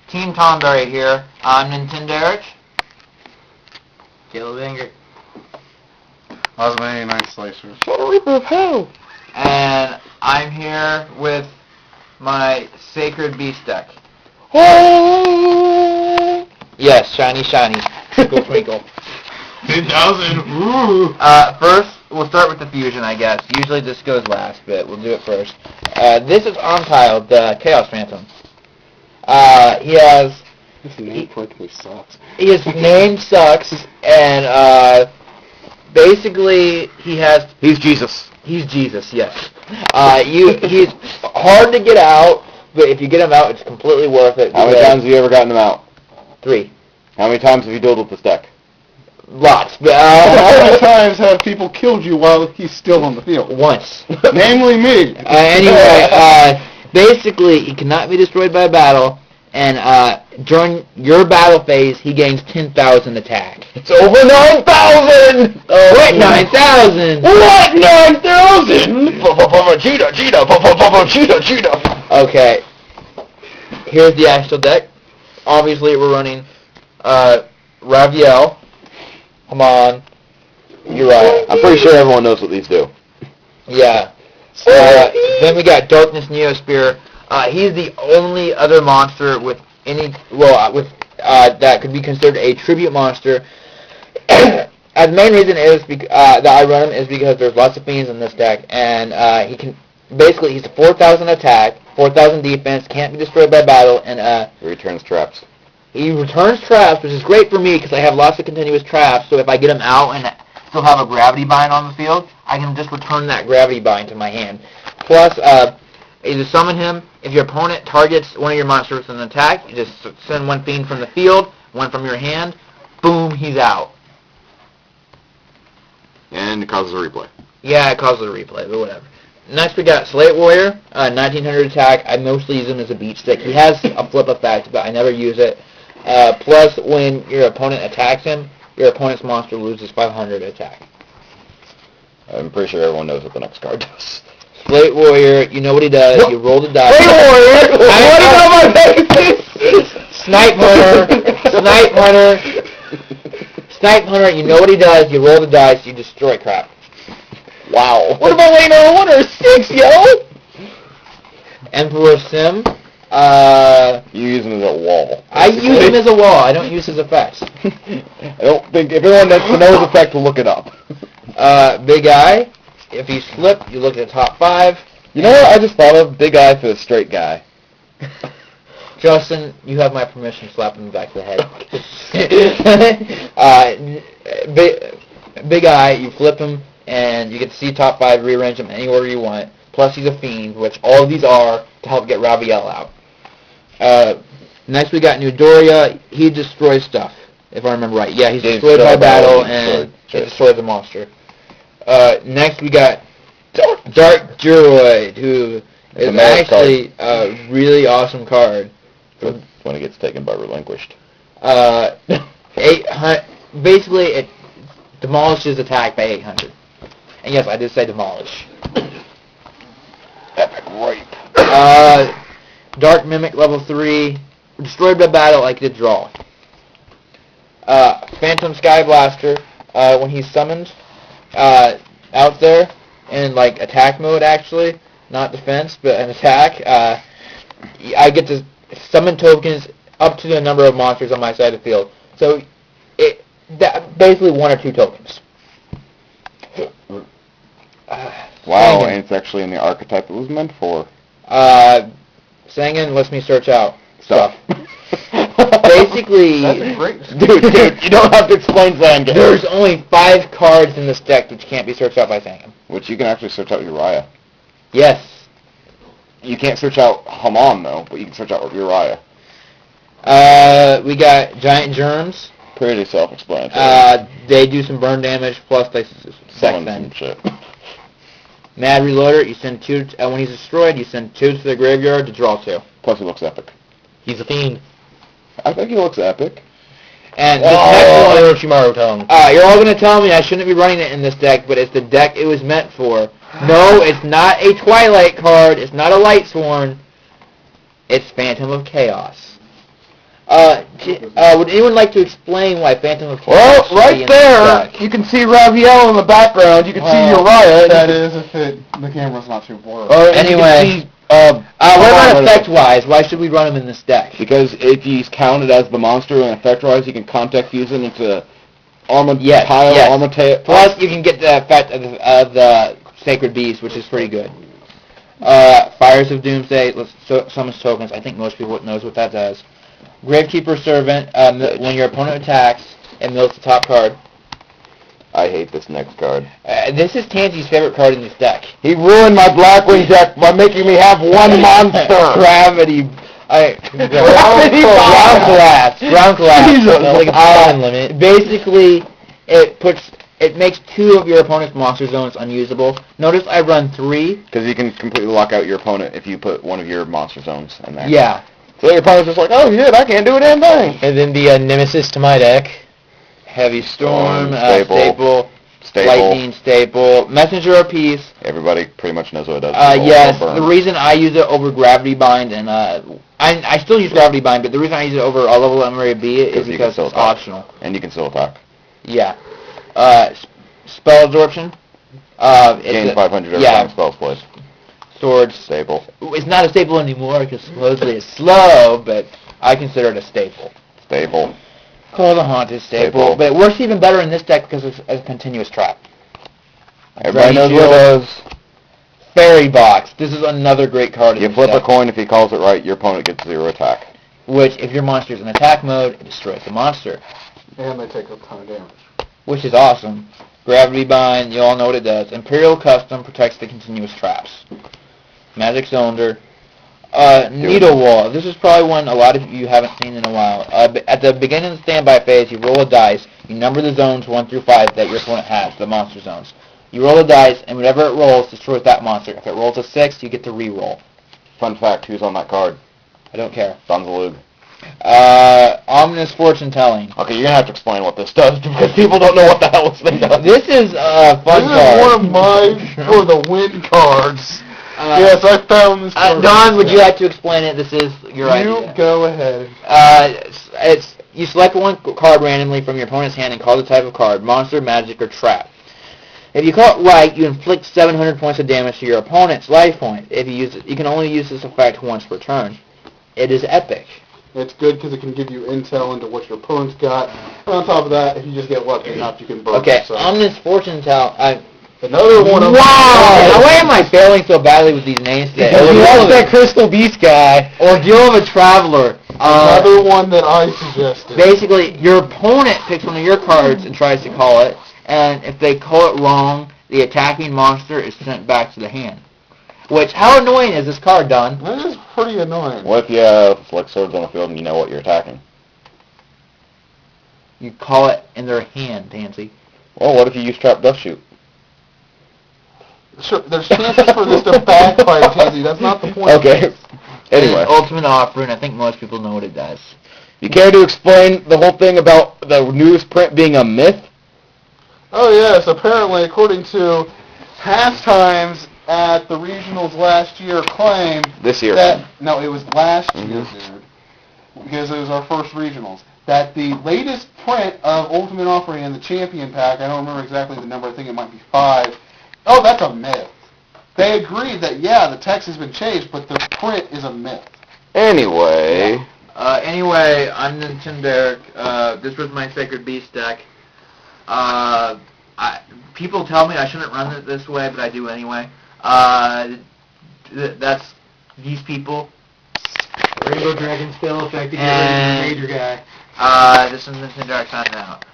Team Tomberry here. I'm Nintendo. Caleb Inger. Osmany, Night Slicer. Shadow Reaper of Hell. And I'm here with my Sacred Beast deck. Oh! Yes, shiny, shiny. Twinkle, twinkle. 10,000. Ooh. First, we'll start with the fusion, I guess. Usually this goes last, but we'll do it first. This is on-tiled, the Chaos Phantom. He has... His name practically sucks. His name sucks, and basically he has... He's Jesus. He's Jesus, yes. He's hard to get out, but if you get him out, it's completely worth it. How many times have you ever gotten him out? 3. How many times have you dueled with this deck? Lots. But, How many times have people killed you while he's still on the field? Once. Namely me. Anyway, basically, he cannot be destroyed by battle, and during your battle phase, he gains 10,000 attack. It's over 9,000! What, 9,000? What, 9,000? Cheetah. Okay. Here's the actual deck. Obviously, we're running Raviel. Come on. Uriah. I'm pretty sure everyone knows what these do. Yeah. Then we got Darkness Neospear. He's the only other monster with any that could be considered a tribute monster. The main reason is that I run him is because there's lots of fiends in this deck, and he's a 4,000 attack, 4,000 defense, can't be destroyed by battle, and He returns traps. he returns traps, which is great for me because I have lots of continuous traps. So if I get him out and still have a gravity bind on the field, I can just return that gravity bind to my hand. Plus, you summon him. If your opponent targets one of your monsters with an attack, you just send one fiend from the field, one from your hand. Boom, he's out. And it causes a replay. Yeah, it causes a replay, but whatever. Next we got Slate Warrior, 1900 attack. I mostly use him as a beat stick. He has a flip effect, but I never use it. Plus, when your opponent attacks him, your opponent's monster loses 500 attack. I'm pretty sure everyone knows what the next card does. Slate Warrior, you know what he does. What? You roll the dice. Slate Warrior! What about my face? Snipe Hunter. Snipe Hunter. Snipe Hunter, you know what he does. You roll the dice, you destroy crap. Wow. What about Leno 1 or 6, yo? Emperor Sim. You use him as a wall. I use him as a wall. I don't use his effects. I don't think if everyone that's to know his effect will look it up. Big Eye. If you slip, you look at the top 5. You know what I just thought of? Big Eye for the straight guy. Justin, you have my permission to slap him in the back of the head. Big Eye, you flip him, and you get to see top 5, rearrange them any order you want. Plus he's a fiend, which all of these are to help get Raviel out. Next we got Newdoria. He destroys stuff, if I remember right. Yeah, he's destroyed by battle, and he destroys the monster. Next we got Dark Druid, who is actually a really awesome card. When it gets taken by Relinquished. 800. Basically, it demolishes attack by 800. And yes, I did say demolish. Epic rape. Dark Mimic level 3. Destroyed by battle, I could draw. Phantom Sky Blaster, when he's summoned out there in like attack mode, actually, not defense, but an attack. I get to summon tokens up to the number of monsters on my side of the field. So basically 1 or 2 tokens. Wow, and it's actually in the archetype it was meant for. Sangan lets me search out Stuff. Basically, That's a great... Dude, you don't have to explain Zangan. There's only 5 cards in this deck which can't be searched out by Sangan. Which you can actually search out Uriah. Yes. You can't search out Haman, though, but you can search out Uriah. We got Giant Germs. Pretty self-explanatory. They do some burn damage, plus they Summon them. some shit. Mad Reloader, you send 2, when he's destroyed, you send 2 to the graveyard to draw 2. Plus he looks epic. He's a fiend. I think he looks epic. And this next one, Orochimaru tongue. you're all going to tell me I shouldn't be running it in this deck, but it's the deck it was meant for. No, it's not a Twilight card. It's not a Light Sworn. It's Phantom of Chaos. would anyone like to explain why Phantom of Well, Chaos should be right in there, this deck? you can see Raviel in the background. You can see Uriah. That is if the camera's not too blurry. Anyway, what about effect-wise? Why should we run him in this deck? Because if he's counted as the monster and effect-wise, you can contact fuse it into Armor Yes, Tile, yes. Armor Tail. Plus, you can get the effect of the Sacred Beast, which is pretty good. Fires of Doomsday, summons tokens. I think most people knows what that does. Gravekeeper Servant, when your opponent attacks, it mills the top card. I hate this next card. This is Tansy's favorite card in this deck. He ruined my Blackwing deck by making me have one monster. Gravity. Gravity Ground collapse. Ground collapse. Jesus. Like a time limit. Basically, it makes 2 of your opponent's monster zones unusable. Notice I run 3. Because you can completely lock out your opponent if you put one of your monster zones in there. Yeah. So your opponent's just like, oh shit, I can't do a damn thing. And then the Nemesis to my deck. Heavy Storm, Staple. Lightning, Staple, Messenger of Peace. Everybody pretty much knows what it does. Yes, the reason I use it over Gravity Bind, and I still use Gravity Bind, but the reason I use it over a level Memory of B is because it's optional. And you can still attack. Yeah. Spell Absorption. Gain 500 every time spells placed. Swords. Staple. It's not a staple anymore because supposedly it's slow, but I consider it a staple. Staple. Call the Haunted staple. But it works even better in this deck because it's a continuous trap. Everybody knows what it is. Fairy Box. This is another great card in You this flip deck. a coin, if he calls it right, your opponent gets 0 attack. Which, if your monster's in attack mode, it destroys the monster. And they take a ton of damage. Which is awesome. Gravity Bind, you all know what it does. Imperial Custom protects the continuous traps. Magic Cylinder. Needle Wall. This is probably one a lot of you haven't seen in a while. At the beginning of the standby phase, you roll a dice. You number the zones 1 through 5 that your opponent has, the monster zones. You roll a dice, and whatever it rolls destroys that monster. If it rolls a 6, you get to re-roll. Fun fact, who's on that card? I don't care. Donzalug. Ominous Fortune Telling. Okay, you're going to have to explain what this does, because people don't know what the hell this thing does. This is a fun This card. is one of my for the win cards. Yes, I found this card. Don, would you like to explain it? This is your idea. You go ahead. You select one card randomly from your opponent's hand and call the type of card: monster, magic, or trap. If you call it right, you inflict 700 points of damage to your opponent's life point. If you use it, you can only use this effect once per turn. It is epic. It's good because it can give you intel into what your opponent's got. And on top of that, if you just get lucky enough, you can burn Okay, yourself. Ominous Fortune Telling. Another one of Wow! Why am I failing so badly with these names today? Because you love that Crystal Beast guy. Ordeal of a Traveler. Another one that I suggested. Basically, your opponent picks one of your cards and tries to call it, and if they call it wrong, the attacking monster is sent back to the hand. Which, how annoying is this card, Don? That is pretty annoying. What if you have like swords on the field and you know what you're attacking? You call it in their hand, Tansy. Well, what if you use Trap Dust Shoot? Sure, there's chances for this to backfire, Tansy. That's not the point. Okay. Anyway. And Ultimate Offering, I think most people know what it does. You care to explain the whole thing about the newsprint being a myth? Oh yes, apparently according to Pastimes at the regionals last year claimed This year. that no, it was last year, dude, because it was our first regionals. That the latest print of Ultimate Offering in the Champion Pack, I don't remember exactly the number. I think it might be 5. Oh, that's a myth. They agreed that yeah, the text has been changed, but the print is a myth. Anyway. Anyway, I'm Tim Derrick. This was my Sacred Beast deck. People tell me I shouldn't run it this way, but I do anyway. That's these people. Rainbow Dragon spell effect to get rid of And the major guy. this is Tim Derrick signing out.